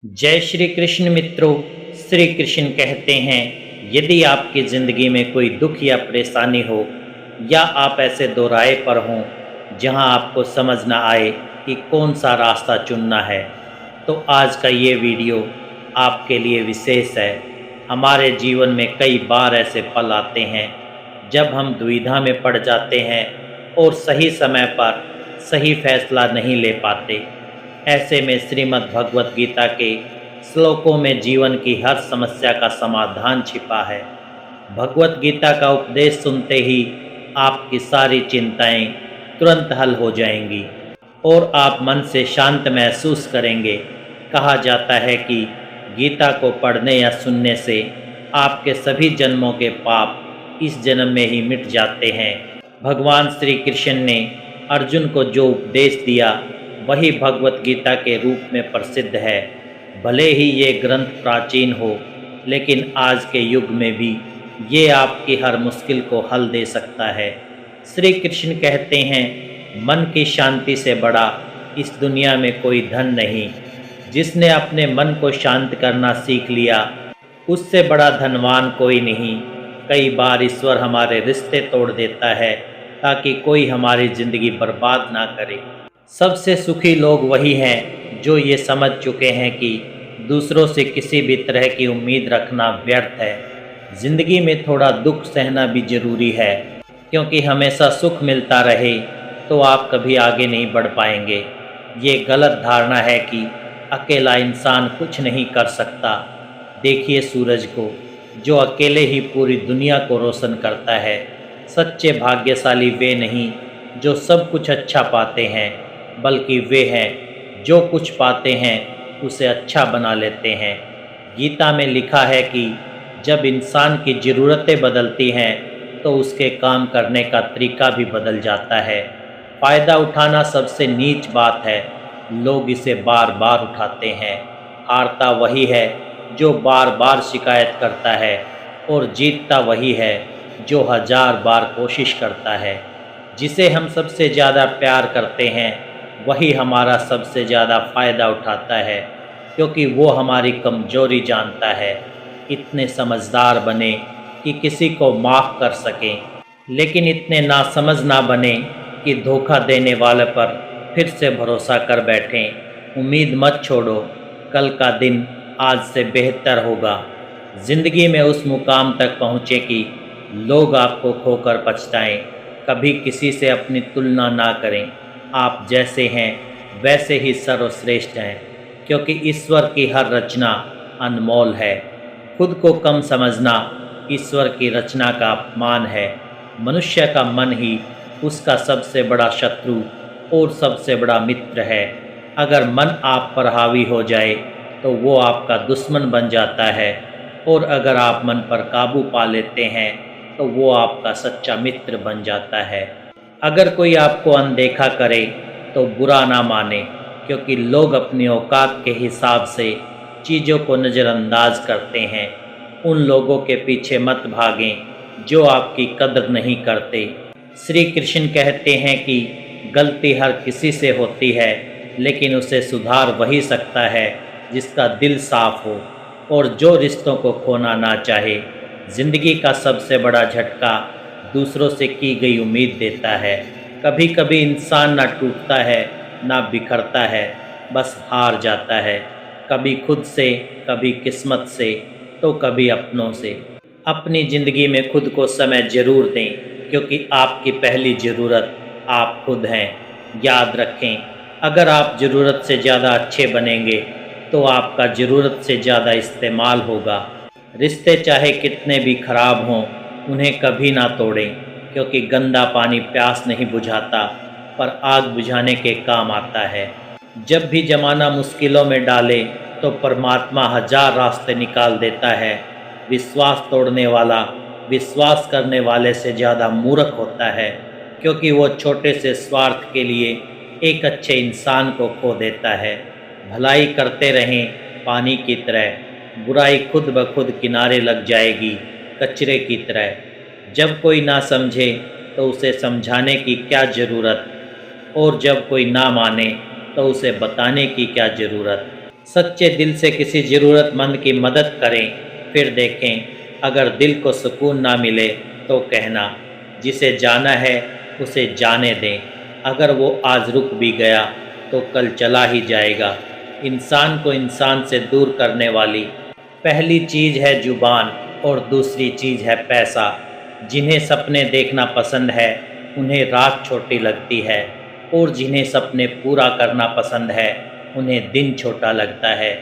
जय श्री कृष्ण मित्रों। श्री कृष्ण कहते हैं, यदि आपकी ज़िंदगी में कोई दुख या परेशानी हो या आप ऐसे दो राय पर हों जहां आपको समझ ना आए कि कौन सा रास्ता चुनना है, तो आज का ये वीडियो आपके लिए विशेष है। हमारे जीवन में कई बार ऐसे पल आते हैं जब हम दुविधा में पड़ जाते हैं और सही समय पर सही फैसला नहीं ले पाते। ऐसे में श्रीमद् भगवत गीता के श्लोकों में जीवन की हर समस्या का समाधान छिपा है। भगवत गीता का उपदेश सुनते ही आपकी सारी चिंताएं तुरंत हल हो जाएंगी और आप मन से शांत महसूस करेंगे। कहा जाता है कि गीता को पढ़ने या सुनने से आपके सभी जन्मों के पाप इस जन्म में ही मिट जाते हैं। भगवान श्री कृष्ण ने अर्जुन को जो उपदेश दिया वही भगवत गीता के रूप में प्रसिद्ध है। भले ही ये ग्रंथ प्राचीन हो, लेकिन आज के युग में भी ये आपकी हर मुश्किल को हल दे सकता है। श्री कृष्ण कहते हैं, मन की शांति से बड़ा इस दुनिया में कोई धन नहीं। जिसने अपने मन को शांत करना सीख लिया, उससे बड़ा धनवान कोई नहीं। कई बार ईश्वर हमारे रिश्ते तोड़ देता है ताकि कोई हमारी ज़िंदगी बर्बाद ना करे। सबसे सुखी लोग वही हैं जो ये समझ चुके हैं कि दूसरों से किसी भी तरह की उम्मीद रखना व्यर्थ है। ज़िंदगी में थोड़ा दुख सहना भी ज़रूरी है, क्योंकि हमेशा सुख मिलता रहे तो आप कभी आगे नहीं बढ़ पाएंगे। ये गलत धारणा है कि अकेला इंसान कुछ नहीं कर सकता। देखिए सूरज को, जो अकेले ही पूरी दुनिया को रोशन करता है। सच्चे भाग्यशाली वे नहीं जो सब कुछ अच्छा पाते हैं, बल्कि वे हैं जो कुछ पाते हैं उसे अच्छा बना लेते हैं। गीता में लिखा है कि जब इंसान की ज़रूरतें बदलती हैं तो उसके काम करने का तरीका भी बदल जाता है। फ़ायदा उठाना सबसे नीच बात है, लोग इसे बार बार उठाते हैं। हारता वही है जो बार बार शिकायत करता है और जीतता वही है जो 1000 बार कोशिश करता है। जिसे हम सबसे ज़्यादा प्यार करते हैं वही हमारा सबसे ज़्यादा फ़ायदा उठाता है, क्योंकि वो हमारी कमज़ोरी जानता है। इतने समझदार बने कि किसी को माफ़ कर सकें, लेकिन इतने नासमझ ना बने कि धोखा देने वाले पर फिर से भरोसा कर बैठें। उम्मीद मत छोड़ो, कल का दिन आज से बेहतर होगा। ज़िंदगी में उस मुकाम तक पहुँचे कि लोग आपको खोकर पछताएं। कभी किसी से अपनी तुलना ना करें। आप जैसे हैं वैसे ही सर्वश्रेष्ठ हैं, क्योंकि ईश्वर की हर रचना अनमोल है। खुद को कम समझना ईश्वर की रचना का अपमान है। मनुष्य का मन ही उसका सबसे बड़ा शत्रु और सबसे बड़ा मित्र है। अगर मन आप पर हावी हो जाए तो वो आपका दुश्मन बन जाता है, और अगर आप मन पर काबू पा लेते हैं तो वो आपका सच्चा मित्र बन जाता है। अगर कोई आपको अनदेखा करे तो बुरा ना माने, क्योंकि लोग अपनी औकात के हिसाब से चीज़ों को नज़रअंदाज करते हैं। उन लोगों के पीछे मत भागें जो आपकी कद्र नहीं करते। श्री कृष्ण कहते हैं कि गलती हर किसी से होती है, लेकिन उसे सुधार वही सकता है जिसका दिल साफ हो और जो रिश्तों को खोना ना चाहे। ज़िंदगी का सबसे बड़ा झटका दूसरों से की गई उम्मीद देता है। कभी कभी इंसान ना टूटता है ना बिखरता है, बस हार जाता है। कभी खुद से, कभी किस्मत से, तो कभी अपनों से। अपनी ज़िंदगी में खुद को समय ज़रूर दें, क्योंकि आपकी पहली ज़रूरत आप खुद हैं। याद रखें, अगर आप ज़रूरत से ज़्यादा अच्छे बनेंगे तो आपका ज़रूरत से ज़्यादा इस्तेमाल होगा। रिश्ते चाहे कितने भी खराब हों, उन्हें कभी ना तोड़ें, क्योंकि गंदा पानी प्यास नहीं बुझाता पर आग बुझाने के काम आता है। जब भी ज़माना मुश्किलों में डाले तो परमात्मा 1000 रास्ते निकाल देता है। विश्वास तोड़ने वाला विश्वास करने वाले से ज़्यादा मूर्ख होता है, क्योंकि वो छोटे से स्वार्थ के लिए एक अच्छे इंसान को खो देता है। भलाई करते रहें पानी की तरह, बुराई खुद ब खुद किनारे लग जाएगी कचरे की तरह। जब कोई ना समझे तो उसे समझाने की क्या ज़रूरत, और जब कोई ना माने तो उसे बताने की क्या ज़रूरत। सच्चे दिल से किसी ज़रूरतमंद की मदद करें, फिर देखें अगर दिल को सुकून ना मिले तो कहना, जिसे जाना है उसे जाने दें। अगर वो आज रुक भी गया तो कल चला ही जाएगा। इंसान को इंसान से दूर करने वाली पहली चीज़ है जुबान और दूसरी चीज़ है पैसा। जिन्हें सपने देखना पसंद है उन्हें रात छोटी लगती है, और जिन्हें सपने पूरा करना पसंद है उन्हें दिन छोटा लगता है।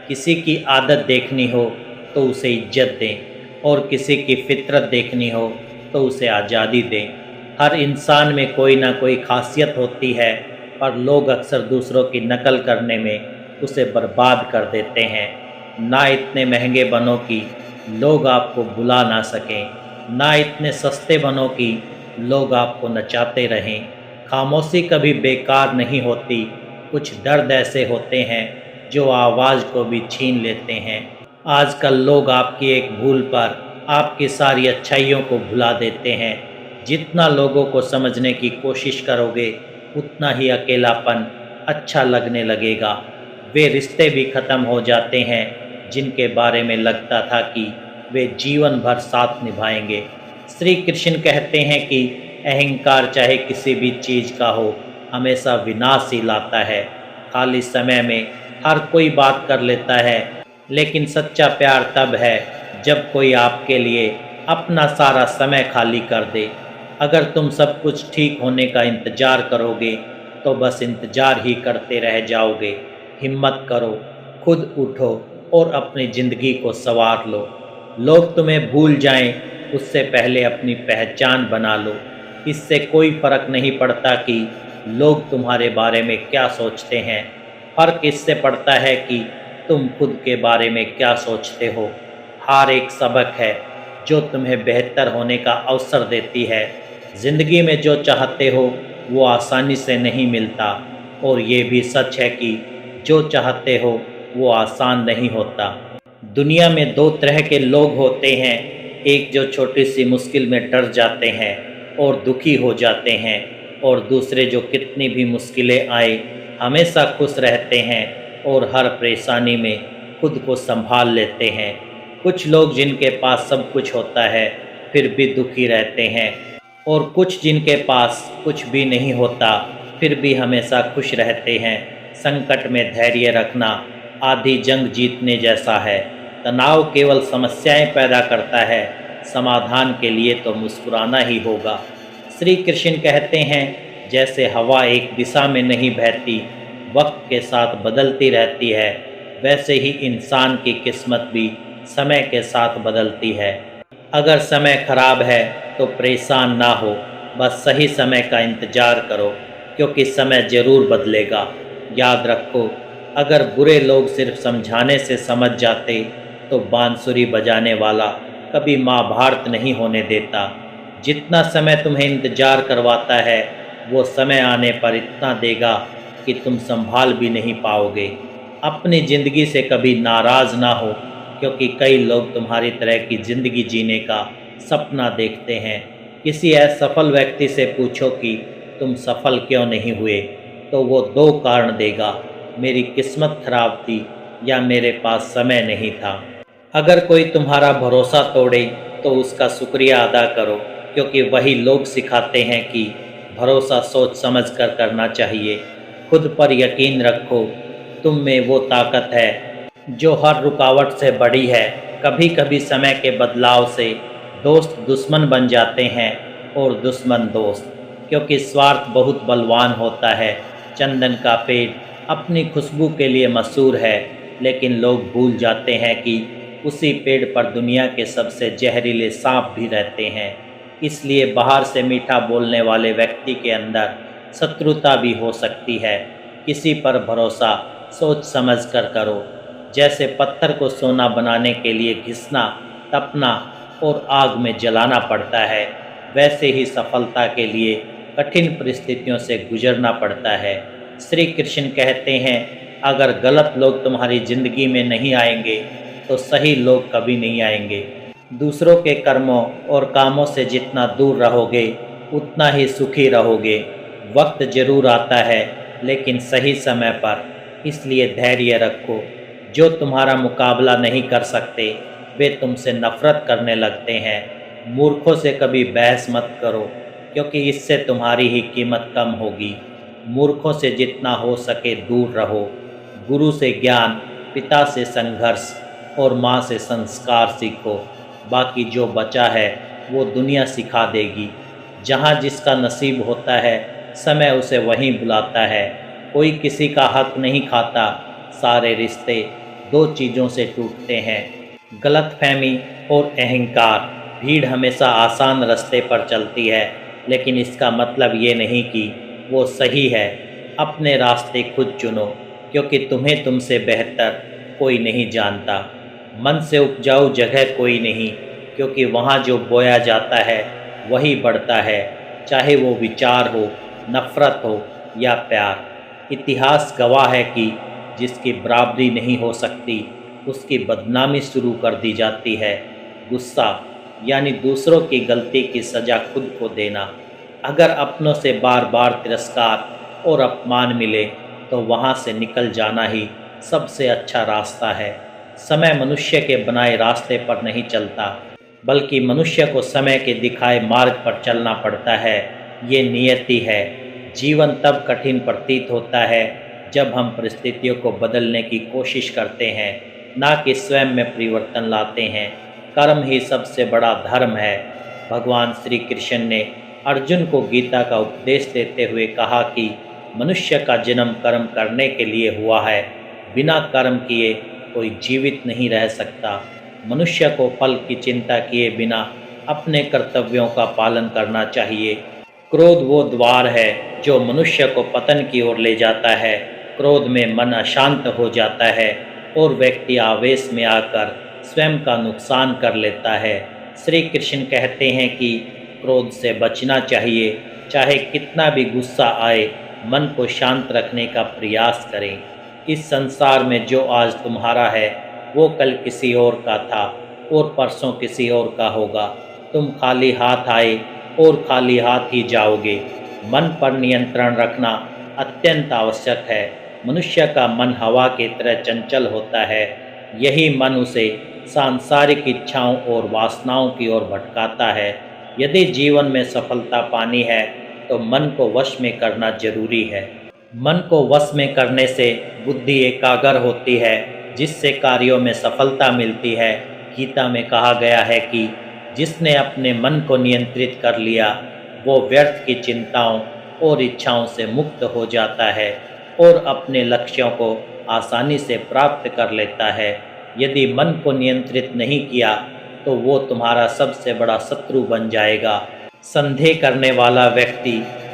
किसी की आदत देखनी हो तो उसे इज्जत दें, और किसी की फितरत देखनी हो तो उसे आज़ादी दें। हर इंसान में कोई ना कोई खासियत होती है, पर लोग अक्सर दूसरों की नकल करने में उसे बर्बाद कर देते हैं। ना इतने महंगे बनो कि लोग आपको बुला ना सकें, ना इतने सस्ते बनो कि लोग आपको नचाते रहें। खामोशी कभी बेकार नहीं होती। कुछ दर्द ऐसे होते हैं जो आवाज़ को भी छीन लेते हैं। आजकल लोग आपकी एक भूल पर आपकी सारी अच्छाइयों को भुला देते हैं। जितना लोगों को समझने की कोशिश करोगे उतना ही अकेलापन अच्छा लगने लगेगा। वे रिश्ते भी ख़त्म हो जाते हैं जिनके बारे में लगता था कि वे जीवन भर साथ निभाएंगे। श्री कृष्ण कहते हैं कि अहंकार चाहे किसी भी चीज़ का हो हमेशा विनाश ही लाता है। खाली समय में हर कोई बात कर लेता है, लेकिन सच्चा प्यार तब है जब कोई आपके लिए अपना सारा समय खाली कर दे। अगर तुम सब कुछ ठीक होने का इंतज़ार करोगे तो बस इंतज़ार ही करते रह जाओगे। हिम्मत करो, खुद उठो और अपनी ज़िंदगी को संवार लो। लोग तुम्हें भूल जाएं उससे पहले अपनी पहचान बना लो। इससे कोई फ़र्क नहीं पड़ता कि लोग तुम्हारे बारे में क्या सोचते हैं। फ़र्क इससे पड़ता है कि तुम खुद के बारे में क्या सोचते हो। हार एक सबक है जो तुम्हें बेहतर होने का अवसर देती है। ज़िंदगी में जो चाहते हो वो आसानी से नहीं मिलता, और ये भी सच है कि जो चाहते हो वो आसान नहीं होता। दुनिया में दो तरह के लोग होते हैं, एक जो छोटी सी मुश्किल में डर जाते हैं और दुखी हो जाते हैं, और दूसरे जो कितनी भी मुश्किलें आए हमेशा खुश रहते हैं और हर परेशानी में खुद को संभाल लेते हैं। कुछ लोग जिनके पास सब कुछ होता है फिर भी दुखी रहते हैं, और कुछ जिनके पास कुछ भी नहीं होता फिर भी हमेशा खुश रहते हैं। संकट में धैर्य रखना आधी जंग जीतने जैसा है। तनाव केवल समस्याएं पैदा करता है, समाधान के लिए तो मुस्कुराना ही होगा। श्री कृष्ण कहते हैं, जैसे हवा एक दिशा में नहीं बहती, वक्त के साथ बदलती रहती है, वैसे ही इंसान की किस्मत भी समय के साथ बदलती है। अगर समय खराब है तो परेशान ना हो, बस सही समय का इंतज़ार करो, क्योंकि समय ज़रूर बदलेगा। याद रखो, अगर बुरे लोग सिर्फ समझाने से समझ जाते तो बांसुरी बजाने वाला कभी महाभारत नहीं होने देता। जितना समय तुम्हें इंतज़ार करवाता है वो समय आने पर इतना देगा कि तुम संभाल भी नहीं पाओगे। अपनी ज़िंदगी से कभी नाराज़ ना हो, क्योंकि कई लोग तुम्हारी तरह की ज़िंदगी जीने का सपना देखते हैं। किसी असफल व्यक्ति से पूछो कि तुम सफल क्यों नहीं हुए, तो वो दो कारण देगा, मेरी किस्मत खराब थी या मेरे पास समय नहीं था। अगर कोई तुम्हारा भरोसा तोड़े तो उसका शुक्रिया अदा करो, क्योंकि वही लोग सिखाते हैं कि भरोसा सोच समझ कर करना चाहिए। खुद पर यकीन रखो, तुम में वो ताकत है जो हर रुकावट से बड़ी है। कभी कभी समय के बदलाव से दोस्त दुश्मन बन जाते हैं और दुश्मन दोस्त, क्योंकि स्वार्थ बहुत बलवान होता है। चंदन का पेड़ अपनी खुशबू के लिए मशहूर है, लेकिन लोग भूल जाते हैं कि उसी पेड़ पर दुनिया के सबसे जहरीले सांप भी रहते हैं। इसलिए बाहर से मीठा बोलने वाले व्यक्ति के अंदर शत्रुता भी हो सकती है। किसी पर भरोसा सोच समझ कर करो। जैसे पत्थर को सोना बनाने के लिए घिसना, तपना और आग में जलाना पड़ता है, वैसे ही सफलता के लिए कठिन परिस्थितियों से गुजरना पड़ता है। श्री कृष्ण कहते हैं, अगर गलत लोग तुम्हारी ज़िंदगी में नहीं आएंगे तो सही लोग कभी नहीं आएंगे। दूसरों के कर्मों और कामों से जितना दूर रहोगे उतना ही सुखी रहोगे। वक्त ज़रूर आता है, लेकिन सही समय पर। इसलिए धैर्य रखो। जो तुम्हारा मुकाबला नहीं कर सकते वे तुमसे नफ़रत करने लगते हैं। मूर्खों से कभी बहस मत करो, क्योंकि इससे तुम्हारी ही कीमत कम होगी। मूर्खों से जितना हो सके दूर रहो। गुरु से ज्ञान, पिता से संघर्ष और माँ से संस्कार सीखो। बाकी जो बचा है वो दुनिया सिखा देगी। जहाँ जिसका नसीब होता है समय उसे वहीं बुलाता है। कोई किसी का हक नहीं खाता। सारे रिश्ते दो चीज़ों से टूटते हैं, गलतफहमी और अहंकार। भीड़ हमेशा आसान रास्ते पर चलती है, लेकिन इसका मतलब ये नहीं कि वो सही है। अपने रास्ते खुद चुनो, क्योंकि तुम्हें तुमसे बेहतर कोई नहीं जानता। मन से उपजाऊ जगह कोई नहीं, क्योंकि वहाँ जो बोया जाता है वही बढ़ता है, चाहे वो विचार हो, नफ़रत हो या प्यार। इतिहास गवाह है कि जिसकी बराबरी नहीं हो सकती उसकी बदनामी शुरू कर दी जाती है। गुस्सा यानी दूसरों की गलती की सज़ा खुद को देना। अगर अपनों से बार बार तिरस्कार और अपमान मिले तो वहाँ से निकल जाना ही सबसे अच्छा रास्ता है। समय मनुष्य के बनाए रास्ते पर नहीं चलता, बल्कि मनुष्य को समय के दिखाए मार्ग पर चलना पड़ता है। ये नियति है। जीवन तब कठिन प्रतीत होता है जब हम परिस्थितियों को बदलने की कोशिश करते हैं, ना कि स्वयं में परिवर्तन लाते हैं। कर्म ही सबसे बड़ा धर्म है। भगवान श्री कृष्ण ने अर्जुन को गीता का उपदेश देते हुए कहा कि मनुष्य का जन्म कर्म करने के लिए हुआ है। बिना कर्म किए कोई जीवित नहीं रह सकता। मनुष्य को फल की चिंता किए बिना अपने कर्तव्यों का पालन करना चाहिए। क्रोध वो द्वार है जो मनुष्य को पतन की ओर ले जाता है। क्रोध में मन अशांत हो जाता है और व्यक्ति आवेश में आकर स्वयं का नुकसान कर लेता है। श्री कृष्ण कहते हैं कि क्रोध से बचना चाहिए। चाहे कितना भी गुस्सा आए, मन को शांत रखने का प्रयास करें। इस संसार में जो आज तुम्हारा है वो कल किसी और का था और परसों किसी और का होगा। तुम खाली हाथ आए और खाली हाथ ही जाओगे। मन पर नियंत्रण रखना अत्यंत आवश्यक है। मनुष्य का मन हवा की तरह चंचल होता है। यही मन उसे सांसारिक इच्छाओं और वासनाओं की ओर भटकाता है। यदि जीवन में सफलता पानी है तो मन को वश में करना जरूरी है। मन को वश में करने से बुद्धि एकाग्र होती है, जिससे कार्यों में सफलता मिलती है। गीता में कहा गया है कि जिसने अपने मन को नियंत्रित कर लिया वो व्यर्थ की चिंताओं और इच्छाओं से मुक्त हो जाता है और अपने लक्ष्यों को आसानी से प्राप्त कर लेता है। यदि मन को नियंत्रित नहीं किया तो वो तुम्हारा सबसे बड़ा शत्रु बन जाएगा। संदेह करने वाला व्यक्ति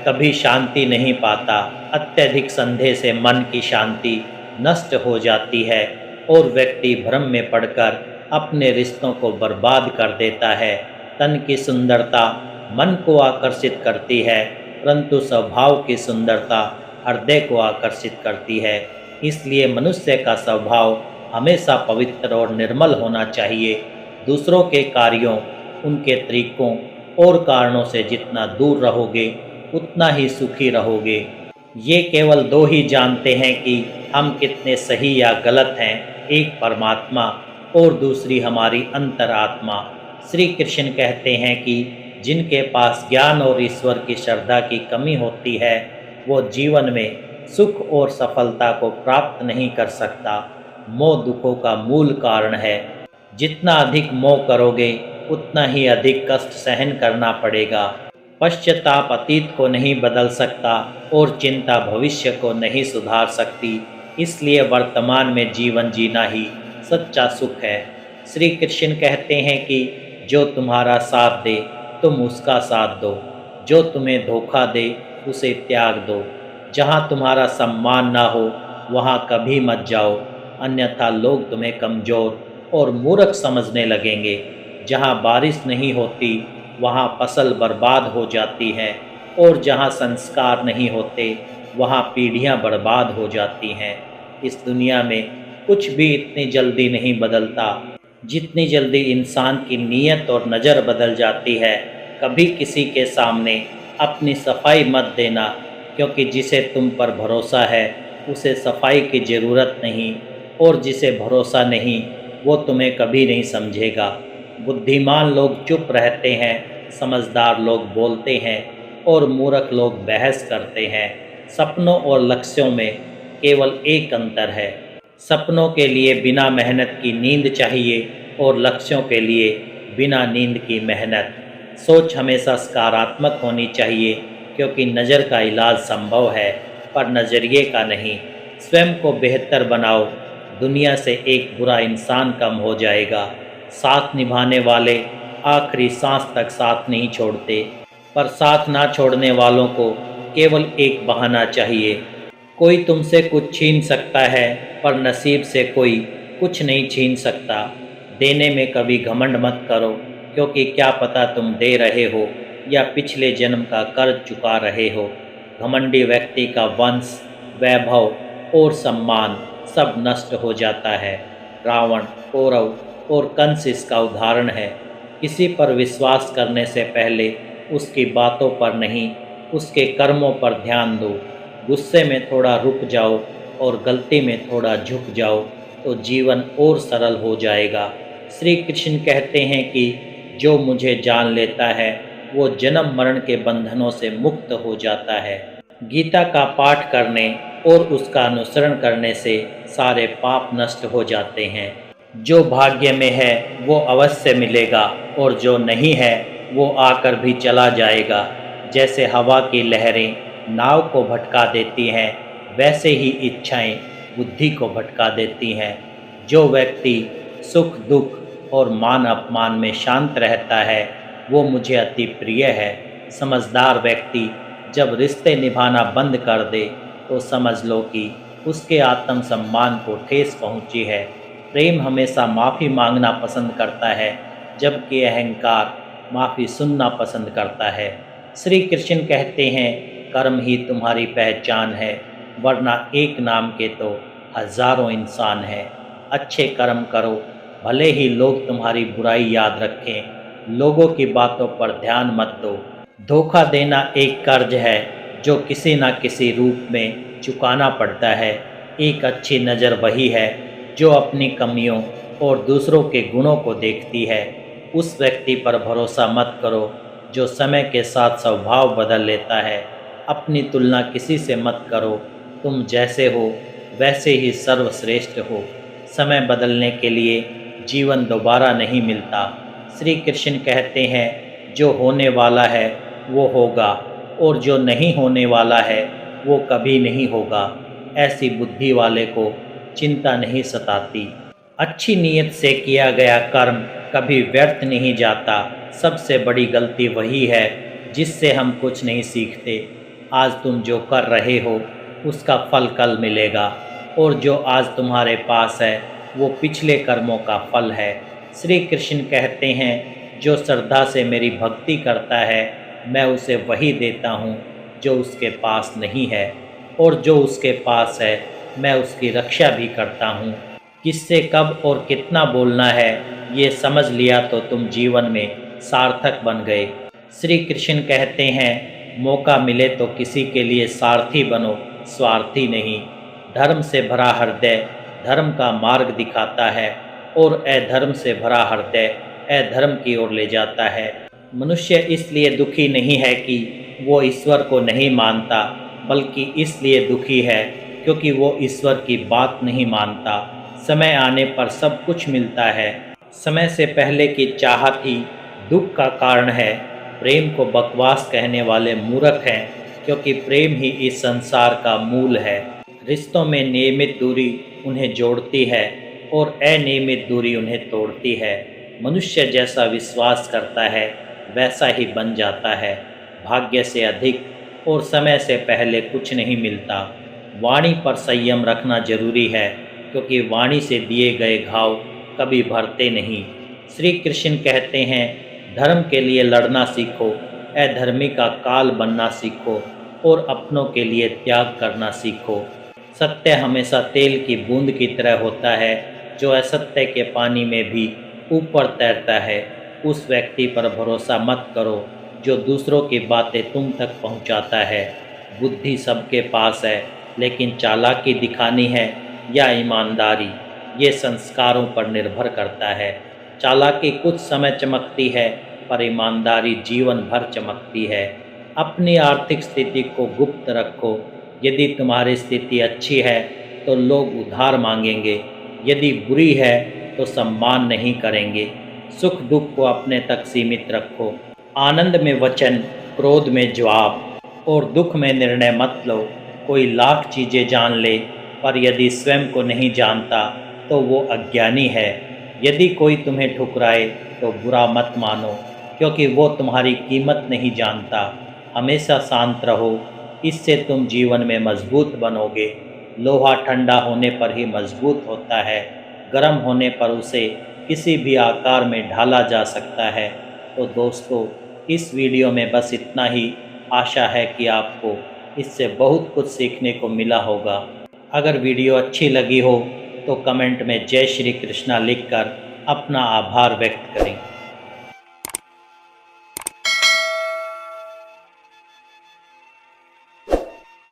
कभी शांति नहीं पाता। अत्यधिक संदेह से मन की शांति नष्ट हो जाती है और व्यक्ति भ्रम में पड़कर अपने रिश्तों को बर्बाद कर देता है। तन की सुंदरता मन को आकर्षित करती है, परंतु स्वभाव की सुंदरता हृदय को आकर्षित करती है। इसलिए मनुष्य का स्वभाव हमेशा पवित्र और निर्मल होना चाहिए। दूसरों के कार्यों, उनके तरीकों और कारणों से जितना दूर रहोगे उतना ही सुखी रहोगे। ये केवल दो ही जानते हैं कि हम कितने सही या गलत हैं, एक परमात्मा और दूसरी हमारी अंतरात्मा। श्री कृष्ण कहते हैं कि जिनके पास ज्ञान और ईश्वर की श्रद्धा की कमी होती है वो जीवन में सुख और सफलता को प्राप्त नहीं कर सकता। मोह दुखों का मूल कारण है। जितना अधिक मोह करोगे उतना ही अधिक कष्ट सहन करना पड़ेगा। पश्चाताप अतीत को नहीं बदल सकता और चिंता भविष्य को नहीं सुधार सकती। इसलिए वर्तमान में जीवन जीना ही सच्चा सुख है। श्री कृष्ण कहते हैं कि जो तुम्हारा साथ दे तुम उसका साथ दो, जो तुम्हें धोखा दे उसे त्याग दो। जहाँ तुम्हारा सम्मान ना हो वहाँ कभी मत जाओ, अन्यथा लोग तुम्हें कमज़ोर और मूर्ख समझने लगेंगे। जहाँ बारिश नहीं होती वहाँ फसल बर्बाद हो जाती है और जहाँ संस्कार नहीं होते वहाँ पीढ़ियाँ बर्बाद हो जाती हैं। इस दुनिया में कुछ भी इतनी जल्दी नहीं बदलता जितनी जल्दी इंसान की नीयत और नज़र बदल जाती है। कभी किसी के सामने अपनी सफाई मत देना, क्योंकि जिसे तुम पर भरोसा है उसे सफाई की ज़रूरत नहीं, और जिसे भरोसा नहीं वो तुम्हें कभी नहीं समझेगा। बुद्धिमान लोग चुप रहते हैं, समझदार लोग बोलते हैं और मूर्ख लोग बहस करते हैं। सपनों और लक्ष्यों में केवल एक अंतर है। सपनों के लिए बिना मेहनत की नींद चाहिए और लक्ष्यों के लिए बिना नींद की मेहनत। सोच हमेशा सकारात्मक होनी चाहिए, क्योंकि नज़र का इलाज संभव है पर नज़रिए का नहीं। स्वयं को बेहतर बनाओ, दुनिया से एक बुरा इंसान कम हो जाएगा। साथ निभाने वाले आखिरी सांस तक साथ नहीं छोड़ते, पर साथ ना छोड़ने वालों को केवल एक बहाना चाहिए। कोई तुमसे कुछ छीन सकता है, पर नसीब से कोई कुछ नहीं छीन सकता। देने में कभी घमंड मत करो, क्योंकि क्या पता तुम दे रहे हो या पिछले जन्म का कर्ज चुका रहे हो। घमंडी व्यक्ति का वंश, वैभव और सम्मान सब नष्ट हो जाता है। रावण, कौरव और कंस इसका उदाहरण है। किसी पर विश्वास करने से पहले उसकी बातों पर नहीं, उसके कर्मों पर ध्यान दो। गुस्से में थोड़ा रुक जाओ और गलती में थोड़ा झुक जाओ तो जीवन और सरल हो जाएगा। श्री कृष्ण कहते हैं कि जो मुझे जान लेता है वो जन्म मरण के बंधनों से मुक्त हो जाता है। गीता का पाठ करने और उसका अनुसरण करने से सारे पाप नष्ट हो जाते हैं। जो भाग्य में है वो अवश्य मिलेगा, और जो नहीं है वो आकर भी चला जाएगा। जैसे हवा की लहरें नाव को भटका देती हैं, वैसे ही इच्छाएं बुद्धि को भटका देती हैं। जो व्यक्ति सुख दुख और मान अपमान में शांत रहता है वो मुझे अति प्रिय है। समझदार व्यक्ति जब रिश्ते निभाना बंद कर दे तो समझ लो कि उसके आत्मसम्मान को ठेस पहुंची है। प्रेम हमेशा माफ़ी मांगना पसंद करता है, जबकि अहंकार माफ़ी सुनना पसंद करता है। श्री कृष्ण कहते हैं, कर्म ही तुम्हारी पहचान है, वरना एक नाम के तो हजारों इंसान हैं। अच्छे कर्म करो, भले ही लोग तुम्हारी बुराई याद रखें। लोगों की बातों पर ध्यान मत दो। धोखा देना एक कर्ज है जो किसी न किसी रूप में चुकाना पड़ता है। एक अच्छी नज़र वही है जो अपनी कमियों और दूसरों के गुणों को देखती है। उस व्यक्ति पर भरोसा मत करो जो समय के साथ स्वभाव बदल लेता है। अपनी तुलना किसी से मत करो, तुम जैसे हो वैसे ही सर्वश्रेष्ठ हो। समय बदलने के लिए जीवन दोबारा नहीं मिलता। श्री कृष्ण कहते हैं, जो होने वाला है वो होगा, और जो नहीं होने वाला है वो कभी नहीं होगा। ऐसी बुद्धि वाले को चिंता नहीं सताती। अच्छी नीयत से किया गया कर्म कभी व्यर्थ नहीं जाता। सबसे बड़ी गलती वही है जिससे हम कुछ नहीं सीखते। आज तुम जो कर रहे हो उसका फल कल मिलेगा, और जो आज तुम्हारे पास है वो पिछले कर्मों का फल है। श्री कृष्ण कहते हैं, जो श्रद्धा से मेरी भक्ति करता है मैं उसे वही देता हूँ जो उसके पास नहीं है, और जो उसके पास है मैं उसकी रक्षा भी करता हूँ। किससे कब और कितना बोलना है ये समझ लिया तो तुम जीवन में सार्थक बन गए। श्री कृष्ण कहते हैं, मौका मिले तो किसी के लिए सारथी बनो, स्वार्थी नहीं। धर्म से भरा हृदय धर्म का मार्ग दिखाता है, और अधर्म से भरा हृदय अधर्म की ओर ले जाता है। मनुष्य इसलिए दुखी नहीं है कि वो ईश्वर को नहीं मानता, बल्कि इसलिए दुखी है क्योंकि वो ईश्वर की बात नहीं मानता। समय आने पर सब कुछ मिलता है। समय से पहले की चाहत ही दुख का कारण है। प्रेम को बकवास कहने वाले मूर्ख हैं, क्योंकि प्रेम ही इस संसार का मूल है। रिश्तों में नियमित दूरी उन्हें जोड़ती है और अनियमित दूरी उन्हें तोड़ती है। मनुष्य जैसा विश्वास करता है वैसा ही बन जाता है। भाग्य से अधिक और समय से पहले कुछ नहीं मिलता। वाणी पर संयम रखना जरूरी है, क्योंकि वाणी से दिए गए घाव कभी भरते नहीं। श्री कृष्ण कहते हैं, धर्म के लिए लड़ना सीखो, अधर्मी का काल बनना सीखो, और अपनों के लिए त्याग करना सीखो। सत्य हमेशा तेल की बूंद की तरह होता है, जो असत्य के पानी में भी ऊपर तैरता है। उस व्यक्ति पर भरोसा मत करो जो दूसरों की बातें तुम तक पहुंचाता है। बुद्धि सबके पास है, लेकिन चालाकी दिखानी है या ईमानदारी, ये संस्कारों पर निर्भर करता है। चालाकी कुछ समय चमकती है, पर ईमानदारी जीवन भर चमकती है। अपनी आर्थिक स्थिति को गुप्त रखो। यदि तुम्हारी स्थिति अच्छी है तो लोग उधार मांगेंगे, यदि बुरी है तो सम्मान नहीं करेंगे। सुख दुख को अपने तक सीमित रखो। आनंद में वचन, क्रोध में जवाब और दुख में निर्णय मत लो। कोई लाख चीज़ें जान ले, पर यदि स्वयं को नहीं जानता तो वो अज्ञानी है। यदि कोई तुम्हें ठुकराए तो बुरा मत मानो, क्योंकि वो तुम्हारी कीमत नहीं जानता। हमेशा शांत रहो, इससे तुम जीवन में मजबूत बनोगे। लोहा ठंडा होने पर ही मजबूत होता है, गर्म होने पर उसे किसी भी आकार में ढाला जा सकता है। तो दोस्तों, इस वीडियो में बस इतना ही। आशा है कि आपको इससे बहुत कुछ सीखने को मिला होगा। अगर वीडियो अच्छी लगी हो तो कमेंट में जय श्री कृष्णा लिखकर अपना आभार व्यक्त करें।